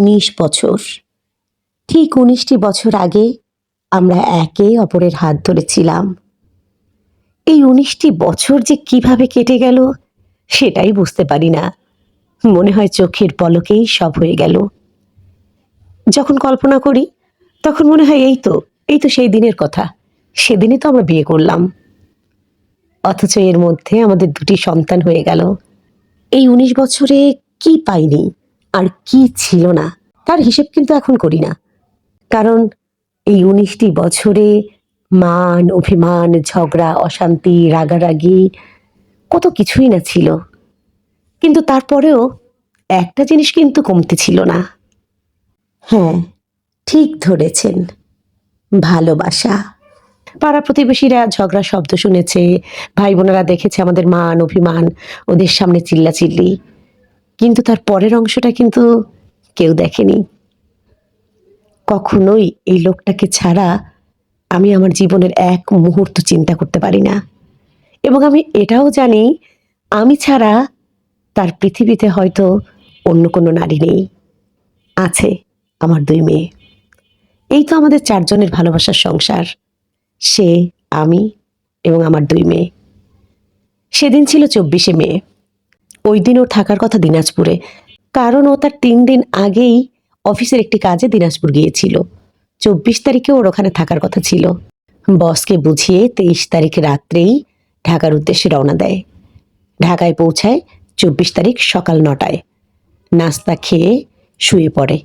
19 বছর। ঠিক 19টি বছর আগে আমরা একে অপরের হাত ধরেছিলাম। এই 19টি বছর যে কিভাবে কেটে গেল সেটাই বুঝতে পারি না। মনে হয় চোখের পলকেই সব হয়ে গেল। যখন কল্পনা করি তখন মনে হয় এই তো সেই দিনের কথা। সেদিনই তো আমরা বিয়ে করলাম। অথচ এর মধ্যে আমাদের 2টি সন্তান হয়ে গেল। এই 19 বছরে কি পাইনি আর কি ছিল না তার হিসেব কিন্তু এখন করি না। কারণ এই 19টি বছরে মান, অভিমান, ঝগড়া, অশান্তি, রাগারাগি কত কিছুই না ছিল। কিন্তু তারপরেও একটা জিনিস কিন্তু কমতি ছিল না। হ্যাঁ, ঠিক ধরেছেন, ভালোবাসা। পাড়া প্রতিবেশীরা ঝগড়া শব্দ শুনেছে, ভাই বোনেরা দেখেছে আমাদের মান অভিমান, ওদের সামনে চিল্লাচিল্লি। কিন্তু তার পরের অংশটা কিন্তু কেউ দেখেনি। কখনোই এই লোকটাকে ছাড়া আমি আমার জীবনের এক মুহূর্ত চিন্তা করতে পারি না। এবং আমি এটাও জানি আমি ছাড়া তার পৃথিবীতে হয়তো অন্য কোনো নারী নেই। আছে আমার 2 মেয়ে। এই তো আমাদের 4 জনের ভালোবাসার সংসার। সে, আমি এবং আমার 2 মেয়ে। সেদিন ছিল 24শে মে। ওই দিন ওর থাকার কথা দিনাজপুরে। কারণ ও তার 3 দিন আগেই অফিসের একটি কাজে দিনাজপুর গিয়েছিল। 24 তারিখে ওর ওখানে থাকার কথা ছিল। বসকে বুঝিয়ে 23 তারিখ রাত্রেই ঢাকার উদ্দেশ্যে রওনা দেয়। ঢাকায় পৌঁছায় 24 তারিখ সকাল 9টায়। নাস্তা খেয়ে শুয়ে পড়ে।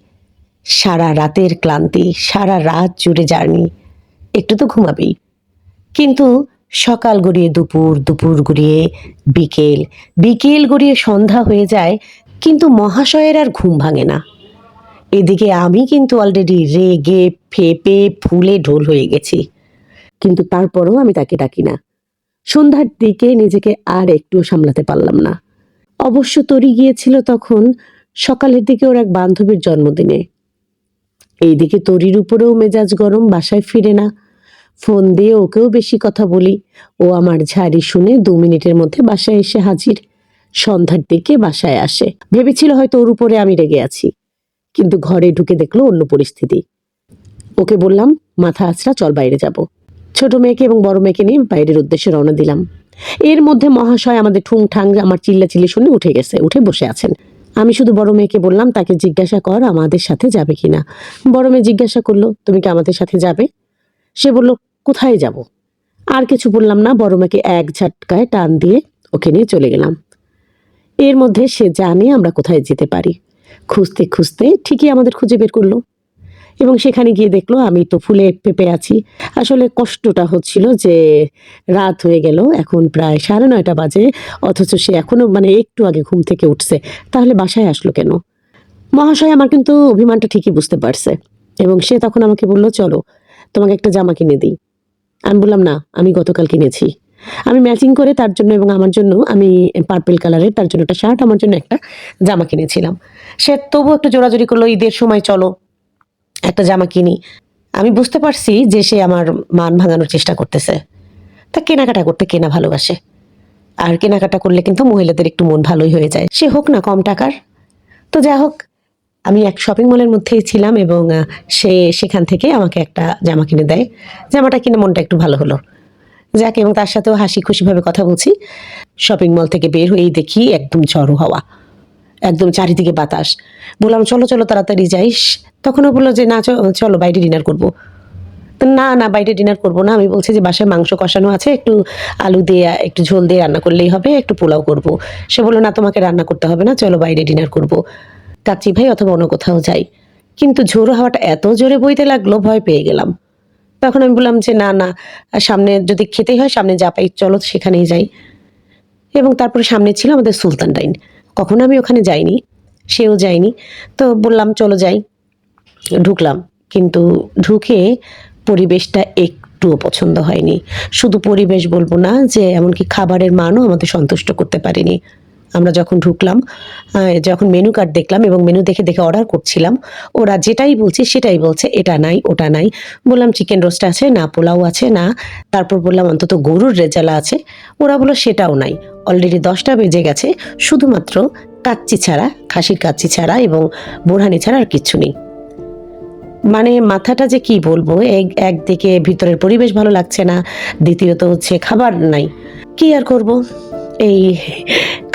সারা রাতের ক্লান্তি, সারা রাত জুড়ে জার্নি, একটু তো ঘুমাবেই। কিন্তু সকাল গড়িয়ে দুপুর, দুপুর গড়িয়ে বিকেল, বিকেল গড়িয়ে সন্ধ্যা হয়ে যায়, কিন্তু মহাশয়ের আর ঘুম ভাঙে না। এদিকে আমি কিন্তু অলরেডি রেগে ফেঁপে ফুলে ঢোল হয়ে গেছি। কিন্তু তারপরও আমি তাকে ডাকি না। সন্ধ্যার দিকে নিজেকে আর একটু সামলাতে পারলাম না। অবশ্য তরি গিয়েছিল তখন সকালের দিকে ওর এক বান্ধবীর জন্মদিনে। এইদিকে তরির উপরেও মেজাজ গরম, বাসায় ফিরে না। ফোন দিয়ে ওকেও বেশি কথা বলি। ও আমার ঝাড়ি শুনে 2 মিনিটের মধ্যে বাসায় এসে হাজির। সন্ধ্যার দিকে বাসায় আসে। ভেবেছিল হয়তো ওর উপরে আমি রেগে আছি, কিন্তু ঘরে ঢুকে দেখলো অন্য পরিস্থিতি। ওকে বললাম, মাথা আছড়া, চল বাইরে যাব। ছোট মেয়েকে এবং বড় মেয়েকে নিয়ে বাইরের উদ্দেশ্যে রওনা দিলাম। এর মধ্যে মহাশয় আমাদের ঠুংঠাং আমার চিল্লাচিল্লি শুনে উঠে গেছে, উঠে বসে আছেন। আমি শুধু বড় মেয়েকে বললাম, তাকে জিজ্ঞাসা কর আমাদের সাথে যাবে কিনা। বড় মেয়ে জিজ্ঞাসা করলো, তুমি কি আমাদের সাথে যাবে? সে বলল, কোথায় যাব? আর কিছু বললাম না, বড় মেয়েকে এক ঝাটকায় টান দিয়ে ওকে নিয়ে চলে গেলাম। এর মধ্যে সে জানে আমরা কোথায় যেতে পারি। খুঁজতে খুঁজতে ঠিকই আমাদের খুঁজে বের করলো এবং সেখানে গিয়ে দেখলো আমি তো ফুলে পেঁপে আছি। আসলে কষ্টটা হচ্ছিল যে রাত হয়ে গেল, এখন প্রায় 9:30 বাজে, অথচ সে এখনো একটু আগে ঘুম থেকে উঠছে। তাহলে বাসায় আসলো কেন? মহাশয় আমার কিন্তু অভিমানটা ঠিকই বুঝতে পারছে এবং সে তখন আমাকে বলল, চলো তোমাকে একটা জামা কিনে দিই। আমি বললাম, না, আমি গতকাল কিনেছি। আমি ম্যাচিং করে তার জন্য এবং আমার জন্য আমি পার্পল কালারের, তার জন্য একটা শার্ট, আমার জন্য একটা জামা কিনেছিলাম। সে তবু একটু জোরাজোরি করলো, ঈদের সময় চলো একটা জামা কিনি। আমি বুঝতে পারছি যে সে আমার মান ভাঙানোর চেষ্টা করতেছে। তা কেনাকাটা করতে কেনা ভালোবাসে, আর কেনাকাটা করলে কিন্তু মহিলাদের একটু মন ভালোই হয়ে যায়, সে হোক না কম টাকার। তো যা হোক, আমি এক শপিং মলের মধ্যেই ছিলাম এবং সে সেখান থেকে আমাকে একটা জামা কিনে দেয়। জামাটা কিনে মনটা একটু ভালো হলো, যাকে, এবং তার সাথেও হাসি খুশিভাবে কথা বলছি। শপিং মল থেকে বের হয়েই দেখি একদম ঝড়ো হাওয়া, একদম চারিদিকে বাতাস। বললাম, চলো চলো তাড়াতাড়ি যাইস। তখনও বললো যে না, চলো বাইরে ডিনার করবো। তো না না, বাইরে ডিনার করবো না। আমি বলছি যে বাসায় মাংস কষানো আছে, একটু আলু দিয়ে একটু ঝোল দিয়ে রান্না করলেই হবে, একটু পোলাও করবো। সে বললো, না, তোমাকে রান্না করতে হবে না, চলো বাইরে ডিনার করবো, কাচ্চি ভাই অথবা অন্য কোথাও যাই। কিন্তু ঝোড়ো হাওয়াটা এত জোরে বইতে লাগলো, ভয় পেয়ে গেলাম। তখন আমি বললাম যে না না, সামনে যদি খেতেই হয় সামনে যা পাই চলো সেখানেই যাই। এবং তারপরে সামনে ছিল আমাদের সুলতান ডাইন। কখনো আমি ওখানে যাইনি, সেও যায়নি। তো বললাম চলো যাই। ঢুকলাম, কিন্তু ঢুকে পরিবেশটা একটুও পছন্দ হয়নি। শুধু পরিবেশ বলবো না, যে এমনকি খাবারের মানও আমাদের সন্তুষ্ট করতে পারেনি। আমরা যখন ঢুকলাম, যখন মেনু কার্ড দেখলাম এবং মেনু দেখে দেখে অর্ডার করছিলাম, ওরা যেটাই বলছে সেটাই বলছে, এটা নাই ওটা নাই। বললাম চিকেন রোস্ট আছে না, পোলাও আছে না। তারপর বললাম অন্তত গরুর রেজালা আছে। ওরা বললো সেটাও নাই। অলরেডি 10টা বেজে গেছে, শুধুমাত্র কাচ্চি ছাড়া, খাসির কাচ্চি ছাড়া এবং বোরহানি ছাড়া আর কিচ্ছু নেই। মানে মাথাটা যে কি বলবো, একদিকে ভিতরের পরিবেশ ভালো লাগছে না, দ্বিতীয়ত হচ্ছে খাবার নাই। কি আর করব, এই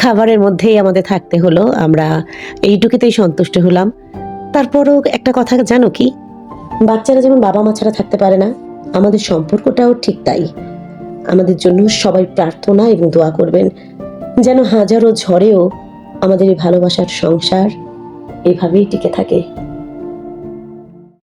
খাবারের মধ্যেই আমাদের থাকতে হলো। আমরা এইটুকুতেই সন্তুষ্ট হলাম। তারপরও একটা কথা জানো কি, বাচ্চারা যেমন বাবা মা ছাড়া থাকতে পারে না, আমাদের সম্পর্কটাও ঠিক তাই। আমাদের জন্য সবাই প্রার্থনা এবং দোয়া করবেন, যেন হাজারো ঝড়েও আমাদের এই ভালোবাসার সংসার এভাবেই টিকে থাকে।